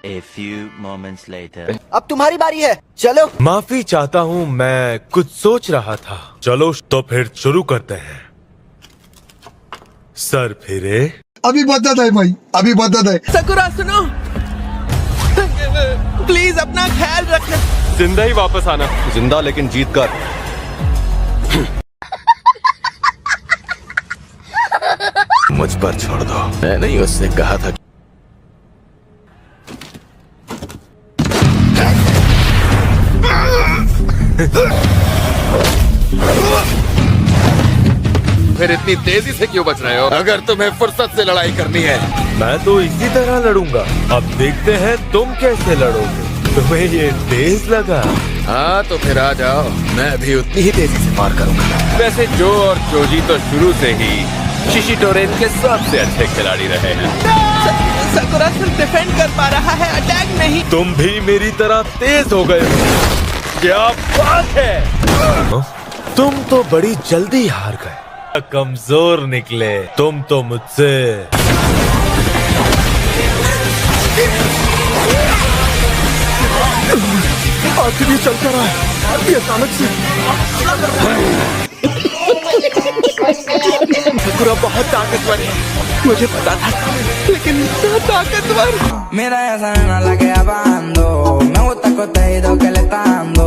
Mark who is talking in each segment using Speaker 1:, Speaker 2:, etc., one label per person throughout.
Speaker 1: A few moments later.
Speaker 2: अब तुम्हारी बारी है, चलो।
Speaker 3: माफी चाहता हूँ, मैं कुछ सोच रहा था। चलो तो फिर शुरू करते हैं। सर फिरे।
Speaker 4: अभी बदत है भाई, अभी बदत है।
Speaker 5: सकुरा सुनो, प्लीज अपना ख्याल रखना।
Speaker 3: जिंदा ही वापस आना।
Speaker 6: जिंदा लेकिन जीत कर।
Speaker 7: मुझ पर छोड़ दो, मैंने ही उससे कहा था।
Speaker 6: फिर इतनी तेजी से क्यों बच रहे हो? अगर तुम्हें फुर्सत से लड़ाई करनी है।
Speaker 3: मैं तो इसी तरह लड़ूंगा। अब देखते हैं तुम कैसे लड़ोगे। तुम्हें ये तेज लगा?
Speaker 6: हाँ तो फिर आ जाओ, मैं भी उतनी ही तेजी से पार करूंगा।
Speaker 7: वैसे जो और जोजी तो शुरू से ही शिशिटोरेन के सबसे अच्छे खिलाड़ी रहे हैं।
Speaker 5: सकुरा सिर्फ डिफेंड कर पा रहा है, अटैक नहीं।
Speaker 3: तुम भी मेरी तरह तेज हो गए हो। क्या बात है? तुम तो बड़ी जल्दी हार गए। कमजोर निकले तुम तो मुझसे।
Speaker 4: आखिर ये चलता रहा है, ये अचानक से।
Speaker 5: सकुरा बहुत ताकतवर है, मुझे पता था, लेकिन इतना ताकतवर।
Speaker 8: Mira esa nena la que abando, me gusta coteído que le está dando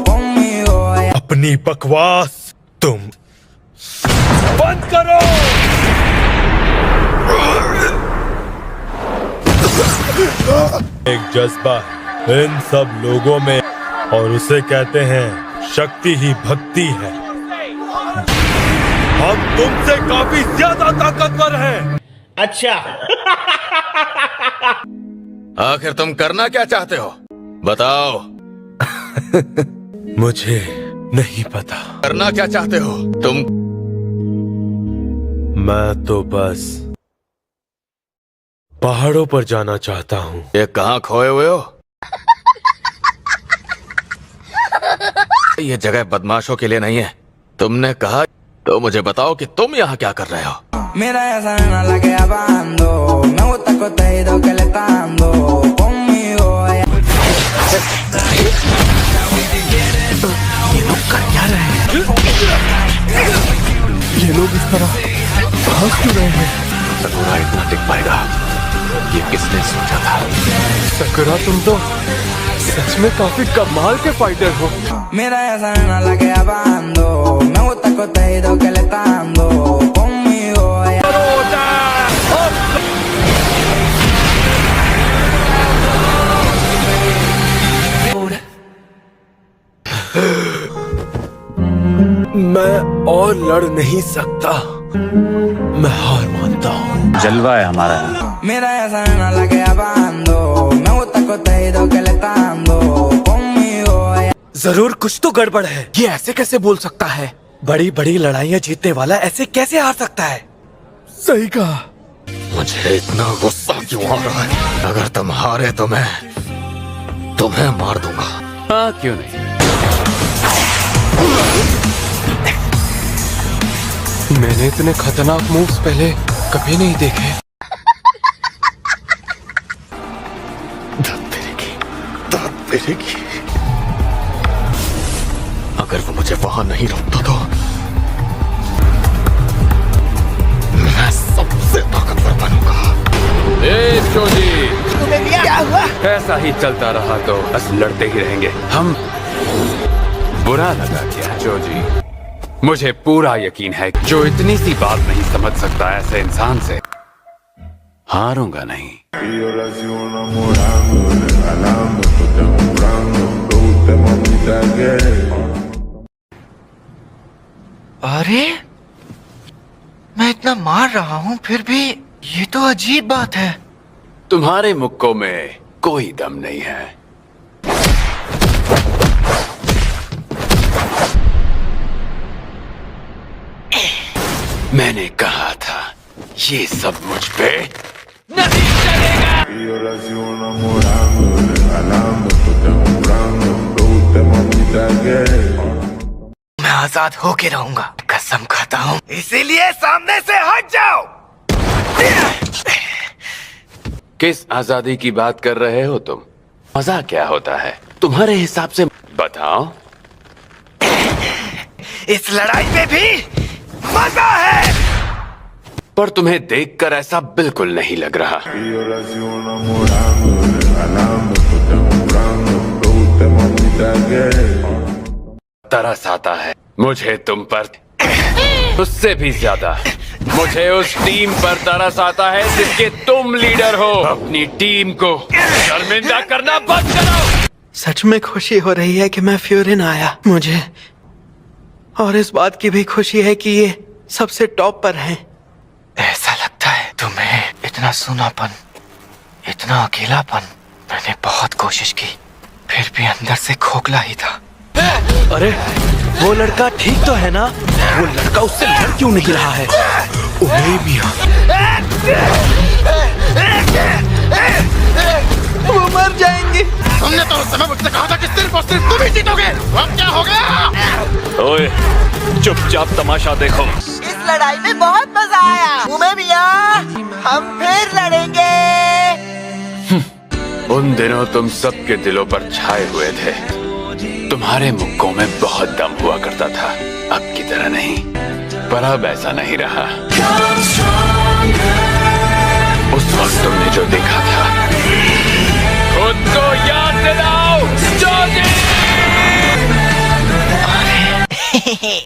Speaker 8: conmigo.
Speaker 3: अपनी बकवास तुम बंद करो। एक जज्बा इन सब लोगों में, और उसे कहते हैं शक्ति ही भक्ति है। हम तुमसे काफी ज्यादा ताकतवर हैं।
Speaker 9: अच्छा।
Speaker 6: आखिर तुम करना क्या चाहते हो? बताओ।
Speaker 3: मुझे नहीं पता।
Speaker 6: करना क्या चाहते हो तुम?
Speaker 3: मैं तो बस पहाड़ों पर जाना चाहता हूँ।
Speaker 6: ये कहाँ खोए हुए हो? ये जगह बदमाशों के लिए नहीं है। तुमने कहा तो मुझे बताओ कि तुम यहाँ क्या कर रहे हो?
Speaker 8: Mira esa nena la que abando, me gusta coteído que le está dando conmigo.
Speaker 4: ये लोग इस तरह भाग क्यों रहे हैं?
Speaker 7: सकुरा इतना टिक पाएगा, ये किसने सोचा था?
Speaker 3: सकुरा तुम तो सच में काफी कमाल के फाइटर हो।
Speaker 8: Mira esa nena la que abando, me gusta coteído que le está dando conmigo.
Speaker 3: मैं और लड़ नहीं सकता। मैं हार मानता हूँ।
Speaker 9: जलवा है हमारा।
Speaker 8: Mira esa nena la que abando, me gusta coteído que le está dando conmigo.
Speaker 2: जरूर कुछ तो गड़बड़ है। ये ऐसे कैसे बोल सकता है? बड़ी बड़ी लड़ाइयाँ जीतने वाला ऐसे कैसे हार सकता है?
Speaker 4: सही कहा।
Speaker 6: मुझे इतना गुस्सा क्यों आ रहा है? अगर तुम हारे तो मैं तुम्हें मार दूंगा।
Speaker 7: हाँ क्यों नहीं।
Speaker 3: मैंने इतने खतरनाक मूव्स पहले कभी नहीं देखे।
Speaker 6: दांत तेरेगी। अगर वो मुझे वहां नहीं रोकता तो मैं सबसे ताकतवर बनूंगा।
Speaker 7: जोजी,
Speaker 5: तुम्हें क्या हुआ?
Speaker 7: ऐसा ही चलता रहा तो बस लड़ते ही रहेंगे हम। बुरा लगा क्या जोजी? मुझे पूरा यकीन है जो इतनी सी बात नहीं समझ सकता ऐसे इंसान से हारूंगा नहीं।
Speaker 2: अरे मैं इतना मार रहा हूँ फिर भी ये तो अजीब बात है।
Speaker 7: तुम्हारे मुक्कों में कोई दम नहीं है। मैंने कहा था ये सब मुझ पे नहीं चलेगा।
Speaker 2: मैं आजाद होके रहूंगा, कसम खाता हूँ। इसीलिए सामने से हट जाओ।
Speaker 7: किस आजादी की बात कर रहे हो तुम? मजा क्या होता है तुम्हारे हिसाब से? बताओ।
Speaker 2: इस लड़ाई में भी मजा है।
Speaker 7: पर तुम्हें देखकर ऐसा बिल्कुल नहीं लग रहा। तरस आता है मुझे तुम पर, उससे भी ज्यादा मुझे उस टीम पर तरस आता है जिसके तुम लीडर हो। अपनी टीम को शर्मिंदा करना बंद करो।
Speaker 5: सच में खुशी हो रही है कि मैं फ्यूरिन आया मुझे, और इस बात की भी खुशी है कि ये सबसे टॉप पर हैं।
Speaker 2: ऐसा लगता है तुम्हें इतना सूनापन, इतना अकेलापन। मैंने बहुत कोशिश की, फिर भी अंदर से खोखला ही था।
Speaker 5: अरे वो लड़का ठीक तो है ना? वो लड़का उससे लड़ क्यों नहीं रहा है? वो मर जाएंगे।
Speaker 6: तुमने तो उस समय मुझसे कहा था कि सिर्फ और सिर्फ तुम ही जीतोगे। अब क्या हो गया?
Speaker 3: ओए, चुपचाप तमाशा देखो।
Speaker 9: इस लड़ाई में बहुत मजा आया। उमे मियां, हम फिर लड़ेंगे।
Speaker 7: उन दिनों तुम सबके दिलों पर छाए हुए थे। तुम्हारे मुक्कों में बहुत दम हुआ करता था, अब की तरह नहीं। पर अब ऐसा नहीं रहा। उस वक्त तुमने जो देखा था, खुद को याद दिलाओ जोजी।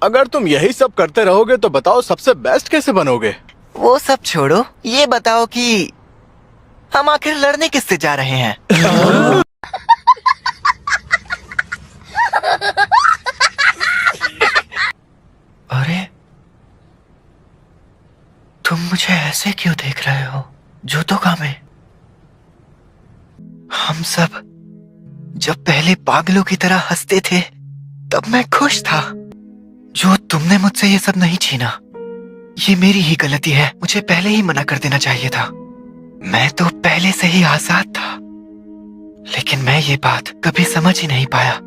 Speaker 4: अगर तुम यही सब करते रहोगे तो बताओ सबसे बेस्ट कैसे बनोगे?
Speaker 9: वो सब छोड़ो, ये बताओ कि हम आखिर लड़ने किससे जा रहे हैं?
Speaker 2: अरे तुम मुझे ऐसे क्यों देख रहे हो? जूतों में हम सब जब पहले पागलों की तरह हंसते थे तब मैं खुश था। जो तुमने मुझसे ये सब नहीं छीना, ये मेरी ही गलती है। मुझे पहले ही मना कर देना चाहिए था। मैं तो पहले से ही आजाद था, लेकिन मैं ये बात कभी समझ ही नहीं पाया।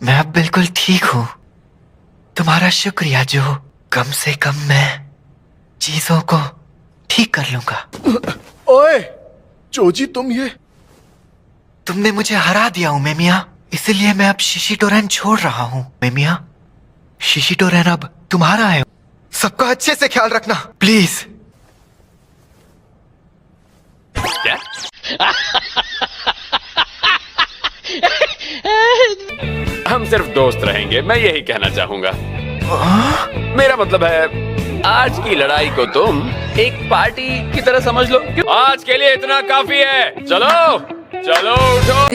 Speaker 2: मैं अब बिल्कुल ठीक हूँ। तुम्हारा शुक्रिया जो कम से कम मैं चीजों को ठीक कर लूंगा।
Speaker 4: ओए जोजी,
Speaker 2: तुमने मुझे हरा दिया हूँ मेमिया, इसलिए मैं अब शिशिटोरेन छोड़ रहा हूँ। मेमिया, शिशिटोरेन अब तुम्हारा है। सबका अच्छे से ख्याल रखना प्लीज।
Speaker 7: हम सिर्फ दोस्त रहेंगे, मैं यही कहना चाहूंगा। मेरा मतलब है, आज की लड़ाई को तुम एक पार्टी की तरह समझ लो। आज के लिए इतना काफी है। चलो चलो उठो।